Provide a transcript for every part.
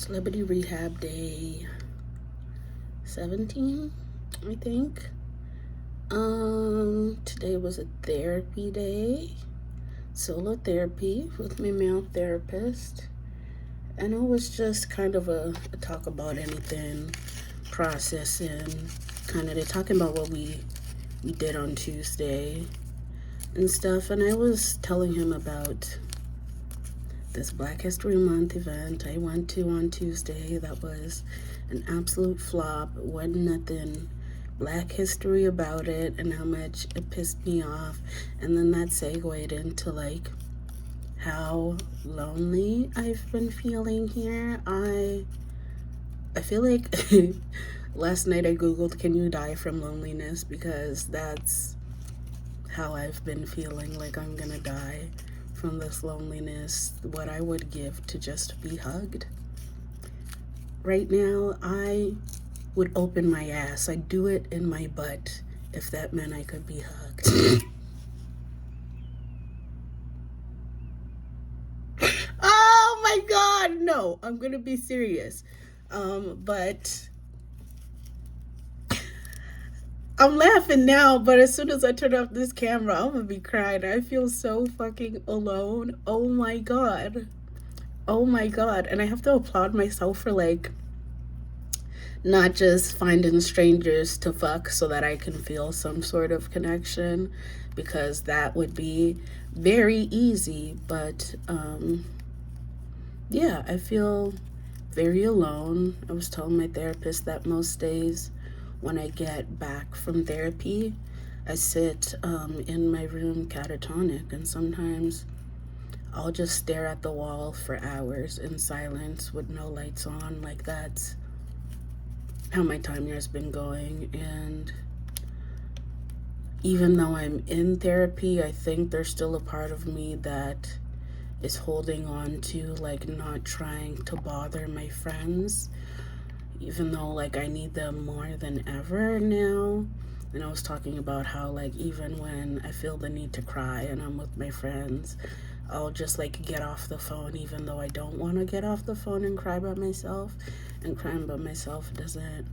Celebrity Rehab Day 17, I think. Today was a therapy day, solo therapy with my male therapist. And it was just kind of a talk about anything, processing, kind of they talking about what we did on Tuesday and stuff. And I was telling him about this Black History Month event I went to on Tuesday that was an absolute flop. Wasn't nothing Black history about it, and how much it pissed me off. And then that segued into like how lonely I've been feeling here. I feel like last night I googled can you die from loneliness, because that's how I've been feeling, like I'm gonna die from this loneliness, what I would give to just be hugged. Right now, I would open my ass. I'd do it in my butt if that meant I could be hugged. Oh my God, no, I'm gonna be serious. But I'm laughing now, but as soon as I turn off this camera, I'm gonna be crying. I feel so fucking alone. Oh my God. Oh my God. And I have to applaud myself for like not just finding strangers to fuck so that I can feel some sort of connection, because that would be very easy. But yeah, I feel very alone. I was telling my therapist that most days when I get back from therapy, I sit in my room catatonic, and sometimes I'll just stare at the wall for hours in silence with no lights on. Like, that's how my time here has been going. And even though I'm in therapy, I think there's still a part of me that is holding on to, like, not trying to bother my friends, even though like I need them more than ever now. And I was talking about how like even when I feel the need to cry and I'm with my friends, I'll just like get off the phone even though I don't want to get off the phone and cry by myself. And crying by myself doesn't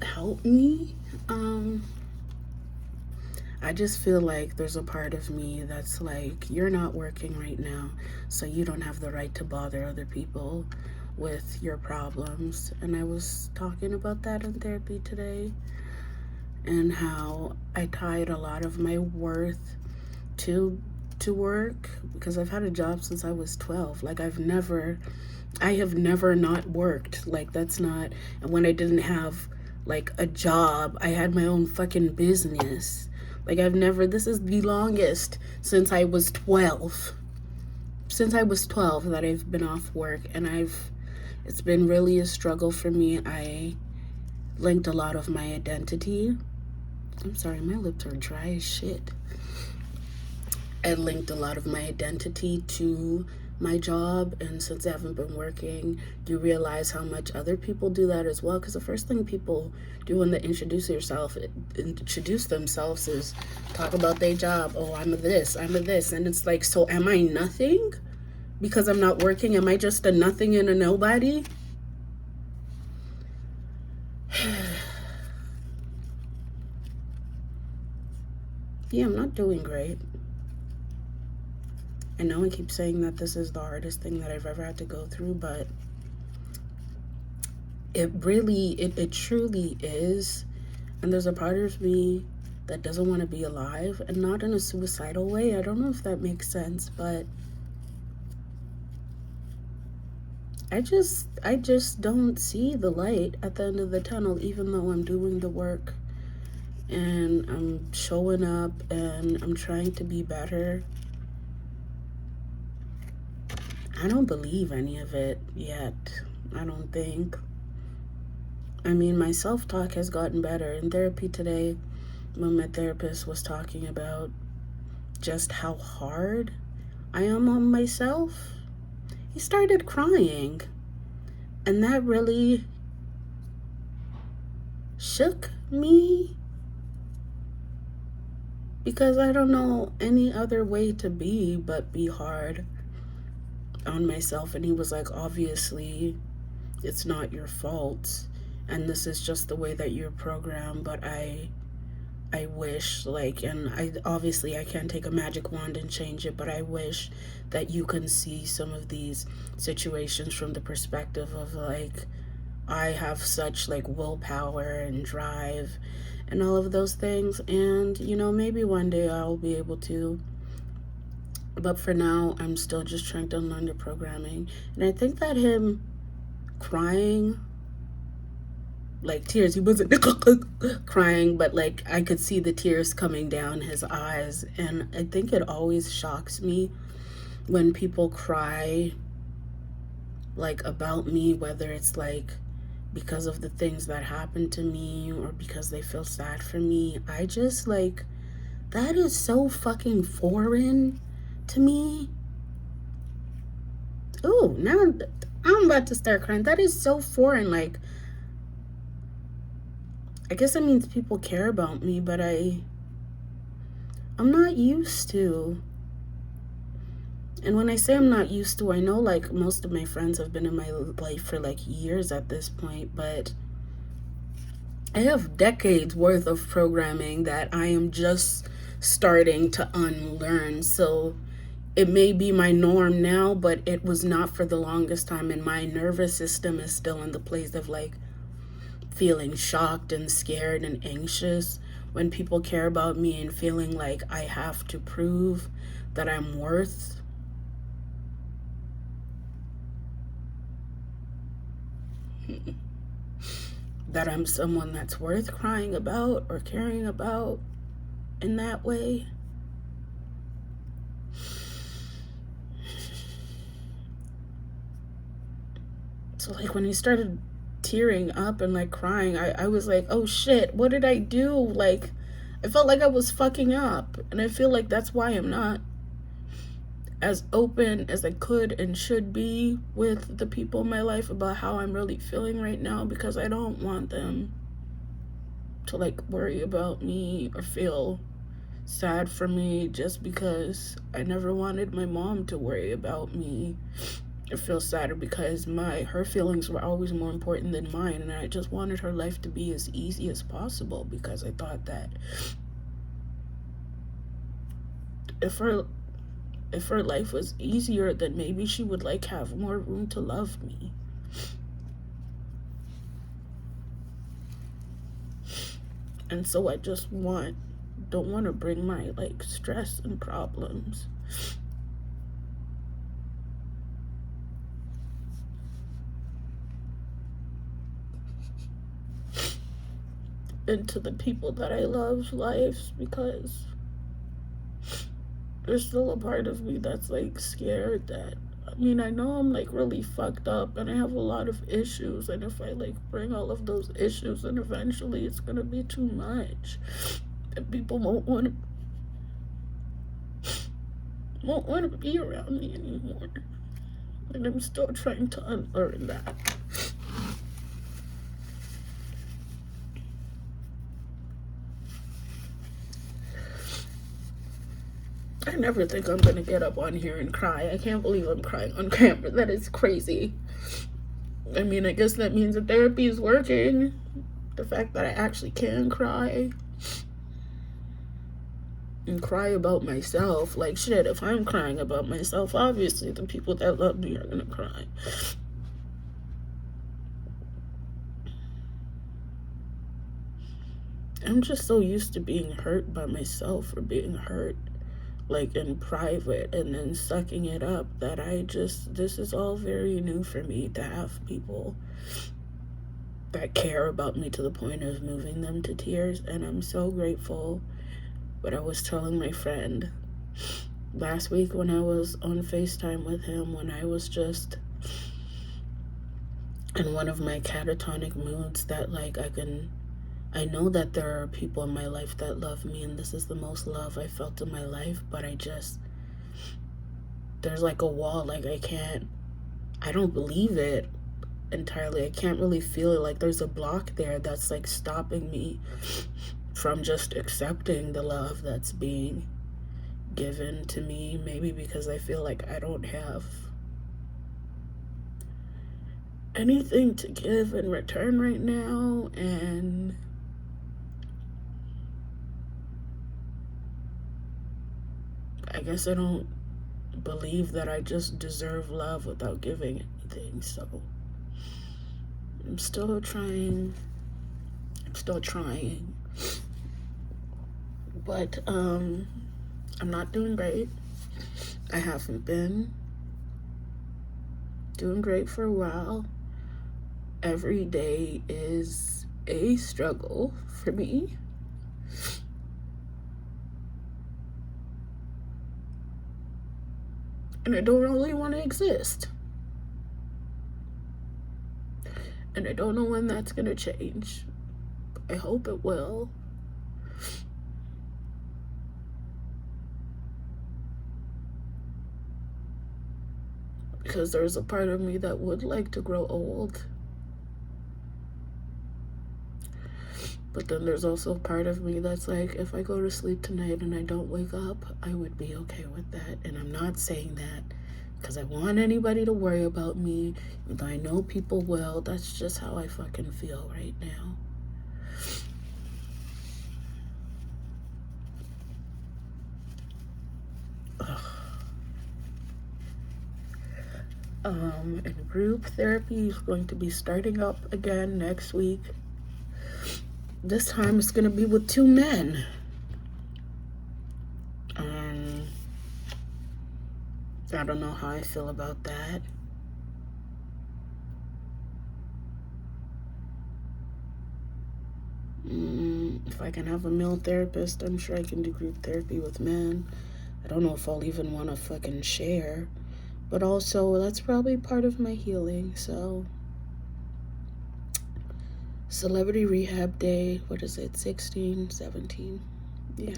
help me. I just feel like there's a part of me that's like, you're not working right now, so you don't have the right to bother other people with your problems. And I was talking about that in therapy today, and how I tied a lot of my worth to work, because I've had a job since I was 12. Like I have never not worked. Like, that's not, and when I didn't have like a job, I had my own fucking business. Like, this is the longest since I was 12. Since I was 12 that I've been off work, and it's been really a struggle for me. I linked a lot of my identity. I'm sorry, my lips are dry as shit. I linked a lot of my identity to my job, and since I haven't been working, you realize how much other people do that as well. Because the first thing people do when they introduce themselves is talk about their job. Oh, I'm a this, and it's like, so am I nothing because I'm not working? Am I just a nothing and a nobody? Yeah, I'm not doing great. I know I keep saying that this is the hardest thing that I've ever had to go through, but it truly is. And there's a part of me that doesn't want to be alive, and not in a suicidal way. I don't know if that makes sense, but I just don't see the light at the end of the tunnel, even though I'm doing the work and I'm showing up and I'm trying to be better. I don't believe any of it yet. I don't think. I mean, my self-talk has gotten better. In therapy today, when my therapist was talking about just how hard I am on myself, he started crying. And that really shook me, because I don't know any other way to be but be hard on myself, and he was like, obviously it's not your fault, and this is just the way that you're programmed, but I wish, like, and I obviously I can't take a magic wand and change it, but I wish that you can see some of these situations from the perspective of, like, I have such, like, willpower and drive and all of those things, and maybe one day I'll be able to, but for now I'm still just trying to unlearn the programming. And I think that him crying, like tears, he wasn't crying, but like I could see the tears coming down his eyes. And I think it always shocks me when people cry, like, about me, whether it's like because of the things that happened to me or because they feel sad for me. I just, like, that is so fucking foreign to me. Oh, now I'm about to start crying. That is so foreign. Like, I guess it means people care about me, but I'm not used to. And when I say I'm not used to, I know, like, most of my friends have been in my life for like years at this point, but I have decades worth of programming that I am just starting to unlearn. So it may be my norm now, but it was not for the longest time. And my nervous system is still in the place of, like, feeling shocked and scared and anxious when people care about me, and feeling like I have to prove that I'm worth. That I'm someone that's worth crying about or caring about in that way. So, like, when he started tearing up and, like, crying, I was like, oh shit, what did I do? Like, I felt like I was fucking up. And I feel like that's why I'm not as open as I could and should be with the people in my life about how I'm really feeling right now, because I don't want them to, like, worry about me or feel sad for me just because I never wanted my mom to worry about me or feel sad, because her feelings were always more important than mine, and I just wanted her life to be as easy as possible, because I thought that if her life was easier, then maybe she would, like, have more room to love me. And so I just don't want to bring my, like, stress and problems into the people that I love's lives, because there's still a part of me that's, like, scared that, I mean, I know I'm, like, really fucked up and I have a lot of issues, and if I, like, bring all of those issues, then eventually it's gonna be too much and people won't want to be around me anymore. And I'm still trying to unlearn that. I never think I'm gonna get up on here and cry. I can't believe I'm crying on camera. That is crazy. I mean, I guess that means the therapy is working. The fact that I actually can cry and cry about myself. Like, shit, if I'm crying about myself, obviously the people that love me are gonna cry. I'm just so used to being hurt by myself, or being hurt, like, in private, and then sucking it up, that this is all very new for me, to have people that care about me to the point of moving them to tears. And I'm so grateful. But I was telling my friend last week when I was on FaceTime with him, when I was just in one of my catatonic moods, that, like, I know that there are people in my life that love me, and this is the most love I felt in my life, but there's, like, a wall. Like, I don't believe it entirely. I can't really feel it. Like, there's a block there that's, like, stopping me from just accepting the love that's being given to me. Maybe because I feel like I don't have anything to give in return right now, and I guess I don't believe that I just deserve love without giving anything. So I'm still trying. I'm still trying. But I'm not doing great. I haven't been doing great for a while. Every day is a struggle for me. And I don't really want to exist. And I don't know when that's going to change. I hope it will. Because there's a part of me that would like to grow old. But then there's also a part of me that's like, if I go to sleep tonight and I don't wake up, I would be okay with that. And I'm not saying that because I want anybody to worry about me, even though I know people will. That's just how I fucking feel right now. And group therapy is going to be starting up again next week. This time it's going to be with 2 men. I don't know how I feel about that. If I can have a male therapist, I'm sure I can do group therapy with men. I don't know if I'll even want to fucking share. But also, that's probably part of my healing, so. Celebrity Rehab Day, what is it, 16, 17? Yeah.